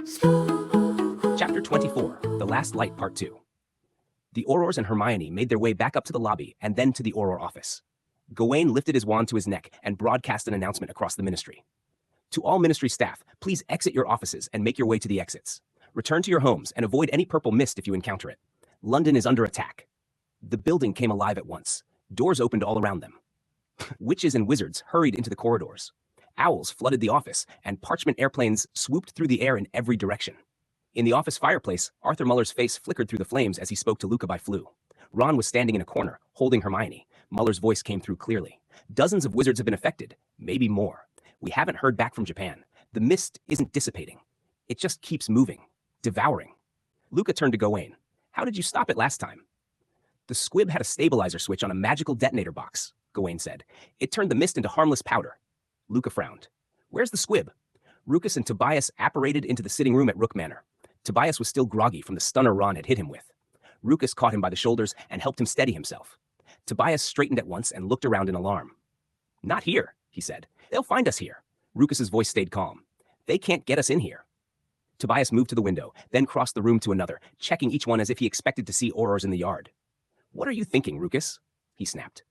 Chapter 24, The Last Light, Part 2. The Aurors and Hermione made their way back up to the lobby and then to the Auror office. Gawain lifted his wand to his neck and broadcast an announcement across the ministry. To all ministry staff, please exit your offices and make your way to the exits. Return to your homes and avoid any purple mist if you encounter it. London is under attack. The building came alive at once. Doors opened all around them. Witches and wizards hurried into the corridors. Owls flooded the office, and parchment airplanes swooped through the air in every direction. In the office fireplace, Arthur Muller's face flickered through the flames as he spoke to Luca by Flu. Ron was standing in a corner, holding Hermione. Muller's voice came through clearly. Dozens of wizards have been affected, maybe more. We haven't heard back from Japan. The mist isn't dissipating. It just keeps moving, devouring. Luca turned to Gawain. How did you stop it last time? The squib had a stabilizer switch on a magical detonator box, Gawain said. It turned the mist into harmless powder. Luca frowned. Where's the squib? Rucus and Tobias apparated into the sitting room at Rook Manor. Tobias was still groggy from the stunner Ron had hit him with. Rucus caught him by the shoulders and helped him steady himself. Tobias straightened at once and looked around in alarm. Not here, he said. They'll find us here. Rucus's voice stayed calm. They can't get us in here. Tobias moved to the window, then crossed the room to another, checking each one as if he expected to see Aurors in the yard. What are you thinking, Rucus? He snapped.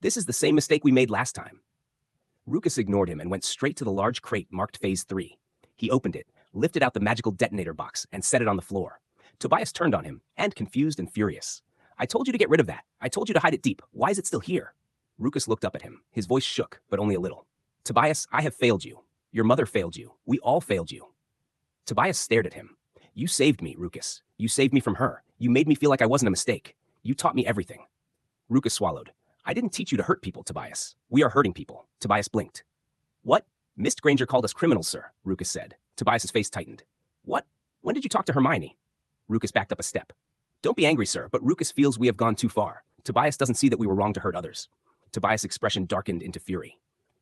This is the same mistake we made last time. Rucus ignored him and went straight to the large crate marked Phase 3. He opened it, lifted out the magical detonator box, and set it on the floor. Tobias turned on him, and confused and furious. I told you to get rid of that. I told you to hide it deep. Why is it still here? Rucus looked up at him. His voice shook, but only a little. Tobias, I have failed you. Your mother failed you. We all failed you. Tobias stared at him. You saved me, Rucus. You saved me from her. You made me feel like I wasn't a mistake. You taught me everything. Rucus swallowed. I didn't teach you to hurt people, Tobias. We are hurting people. Tobias blinked. What? Mist Granger called us criminals, sir, Rucus said. Tobias's face tightened. What? When did you talk to Hermione? Rucus backed up a step. Don't be angry, sir, but Rucus feels we have gone too far. Tobias doesn't see that we were wrong to hurt others. Tobias' expression darkened into fury.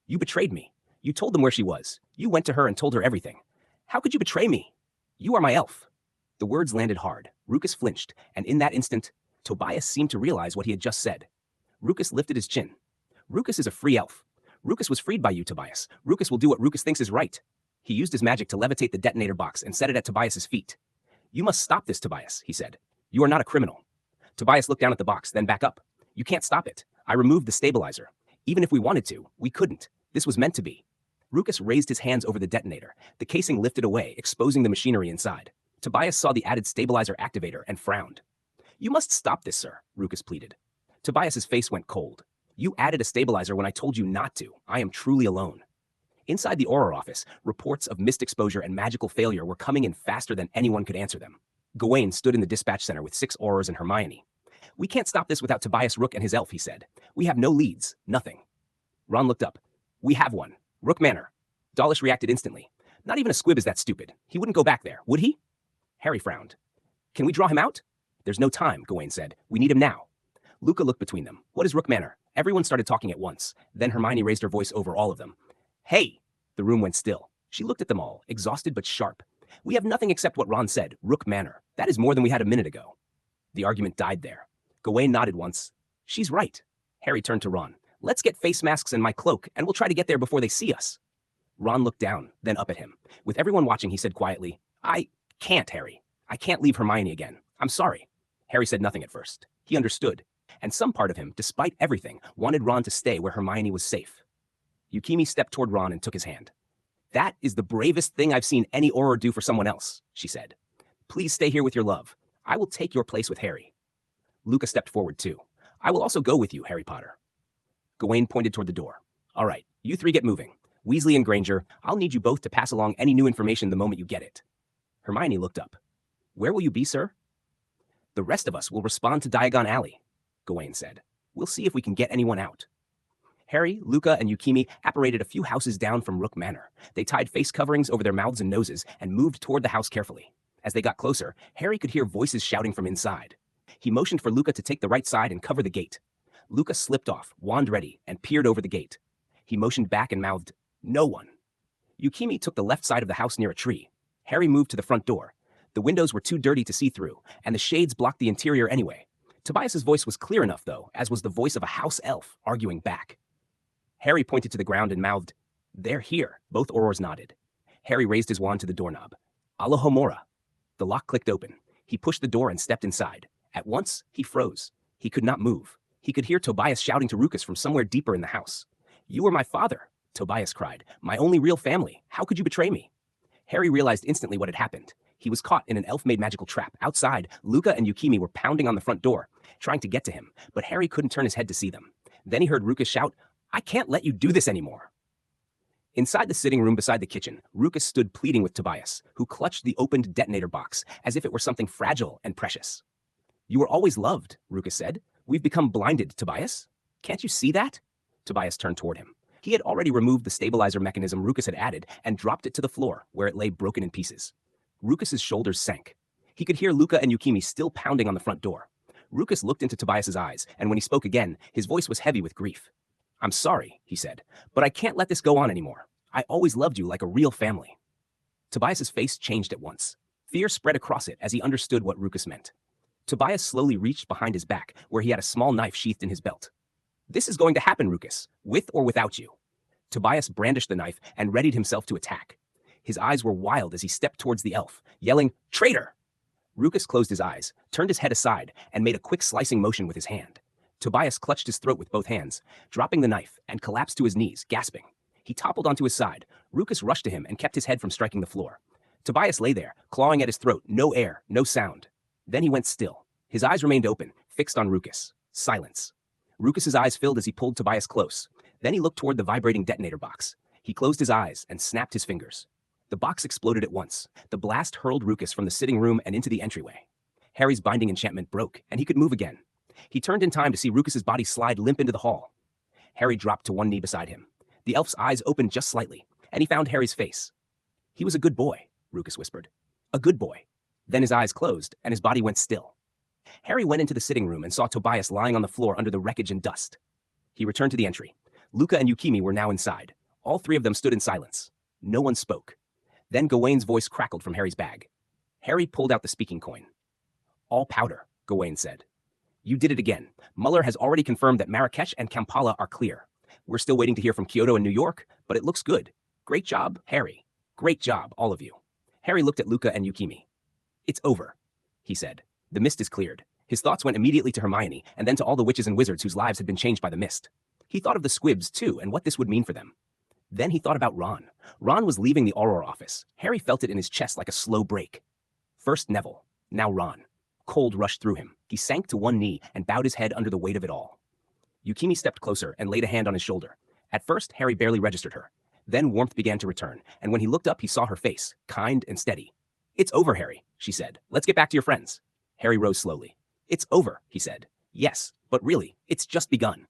You betrayed me. You told them where she was. You went to her and told her everything. How could you betray me? You are my elf. The words landed hard. Rucus flinched, and in that instant, Tobias seemed to realize what he had just said. Rucus lifted his chin. Rucus is a free elf. Rucus was freed by you, Tobias. Rucus will do what Rucus thinks is right. He used his magic to levitate the detonator box and set it at Tobias's feet. You must stop this, Tobias, he said. You are not a criminal. Tobias looked down at the box, then back up. You can't stop it. I removed the stabilizer. Even if we wanted to, we couldn't. This was meant to be. Rucus raised his hands over the detonator. The casing lifted away, exposing the machinery inside. Tobias saw the added stabilizer activator and frowned. You must stop this, sir, Rucus pleaded. Tobias's face went cold. You added a stabilizer when I told you not to. I am truly alone. Inside the Auror office, reports of mist exposure and magical failure were coming in faster than anyone could answer them. Gawain stood in the dispatch center with 6 Aurors and Hermione. We can't stop this without Tobias Rook and his elf, he said. We have no leads, nothing. Ron looked up. We have one. Rook Manor. Dawlish reacted instantly. Not even a squib is that stupid. He wouldn't go back there, would he? Harry frowned. Can we draw him out? There's no time, Gawain said. We need him now. Luca looked between them. What is Rook Manor? Everyone started talking at once. Then Hermione raised her voice over all of them. Hey! The room went still. She looked at them all, exhausted but sharp. We have nothing except what Ron said, Rook Manor. That is more than we had a minute ago. The argument died there. Gawain nodded once. She's right. Harry turned to Ron. Let's get face masks and my cloak, and we'll try to get there before they see us. Ron looked down, then up at him. With everyone watching, he said quietly, I can't, Harry. I can't leave Hermione again. I'm sorry. Harry said nothing at first. He understood. And some part of him, despite everything, wanted Ron to stay where Hermione was safe. Yukimi stepped toward Ron and took his hand. That is the bravest thing I've seen any Auror do for someone else, she said. Please stay here with your love. I will take your place with Harry. Luca stepped forward too. I will also go with you, Harry Potter. Gawain pointed toward the door. All right, you 3 get moving. Weasley and Granger, I'll need you both to pass along any new information the moment you get it. Hermione looked up. Where will you be, sir? The rest of us will respond to Diagon Alley, Gawain said. We'll see if we can get anyone out. Harry, Luca, and Yukimi apparated a few houses down from Rook Manor. They tied face coverings over their mouths and noses and moved toward the house carefully. As they got closer, Harry could hear voices shouting from inside. He motioned for Luca to take the right side and cover the gate. Luca slipped off, wand ready, and peered over the gate. He motioned back and mouthed, No one. Yukimi took the left side of the house near a tree. Harry moved to the front door. The windows were too dirty to see through, and the shades blocked the interior anyway. Tobias's voice was clear enough, though, as was the voice of a house elf arguing back. Harry pointed to the ground and mouthed, They're here. Both Aurors nodded. Harry raised his wand to the doorknob. Alohomora. The lock clicked open. He pushed the door and stepped inside. At once, he froze. He could not move. He could hear Tobias shouting to Rukus from somewhere deeper in the house. "You were my father," Tobias cried. "My only real family. How could you betray me?" Harry realized instantly what had happened. He was caught in an elf-made magical trap. Outside, Luca and Yukimi were pounding on the front door, trying to get to him, but Harry couldn't turn his head to see them. Then he heard Rukus shout, "I can't let you do this anymore." Inside the sitting room beside the kitchen, Rukus stood pleading with Tobias, who clutched the opened detonator box as if it were something fragile and precious. "You were always loved," Rukus said. "We've become blinded, Tobias. Can't you see that?" Tobias turned toward him. He had already removed the stabilizer mechanism Rukus had added and dropped it to the floor, where it lay broken in pieces. Rukus's shoulders sank. He could hear Luca and Yukimi still pounding on the front door. Rukus looked into Tobias's eyes, and when he spoke again, his voice was heavy with grief. "I'm sorry," he said, "but I can't let this go on anymore. I always loved you like a real family." Tobias's face changed at once. Fear spread across it as he understood what Rukus meant. Tobias slowly reached behind his back, where he had a small knife sheathed in his belt. "This is going to happen, Rukus, with or without you." Tobias brandished the knife and readied himself to attack. His eyes were wild as he stepped towards the elf, yelling, "Traitor!" Rukus closed his eyes, turned his head aside, and made a quick slicing motion with his hand. Tobias clutched his throat with both hands, dropping the knife, and collapsed to his knees, gasping. He toppled onto his side. Rukus rushed to him and kept his head from striking the floor. Tobias lay there, clawing at his throat, no air, no sound. Then he went still. His eyes remained open, fixed on Rukus. Silence. Rukus's eyes filled as he pulled Tobias close. Then he looked toward the vibrating detonator box. He closed his eyes and snapped his fingers. The box exploded at once. The blast hurled Rukus from the sitting room and into the entryway. Harry's binding enchantment broke, and he could move again. He turned in time to see Rukus's body slide limp into the hall. Harry dropped to one knee beside him. The elf's eyes opened just slightly, and he found Harry's face. "He was a good boy," Rukus whispered. "A good boy." Then his eyes closed, and his body went still. Harry went into the sitting room and saw Tobias lying on the floor under the wreckage and dust. He returned to the entry. Luca and Yukimi were now inside. All three of them stood in silence. No one spoke. Then Gawain's voice crackled from Harry's bag. Harry pulled out the speaking coin. "All powder," Gawain said. "You did it again. Muller has already confirmed that Marrakesh and Kampala are clear. We're still waiting to hear from Kyoto and New York, but it looks good. Great job, Harry. Great job, all of you." Harry looked at Luca and Yukimi. "It's over," he said. "The mist is cleared." His thoughts went immediately to Hermione, and then to all the witches and wizards whose lives had been changed by the mist. He thought of the squibs, too, and what this would mean for them. Then he thought about Ron. Ron was leaving the Auror office. Harry felt it in his chest like a slow break. First Neville, now Ron. Cold rushed through him. He sank to one knee and bowed his head under the weight of it all. Yukimi stepped closer and laid a hand on his shoulder. At first, Harry barely registered her. Then warmth began to return, and when he looked up, he saw her face, kind and steady. "It's over, Harry," she said. "Let's get back to your friends." Harry rose slowly. "It's over," he said. "Yes, but really, it's just begun."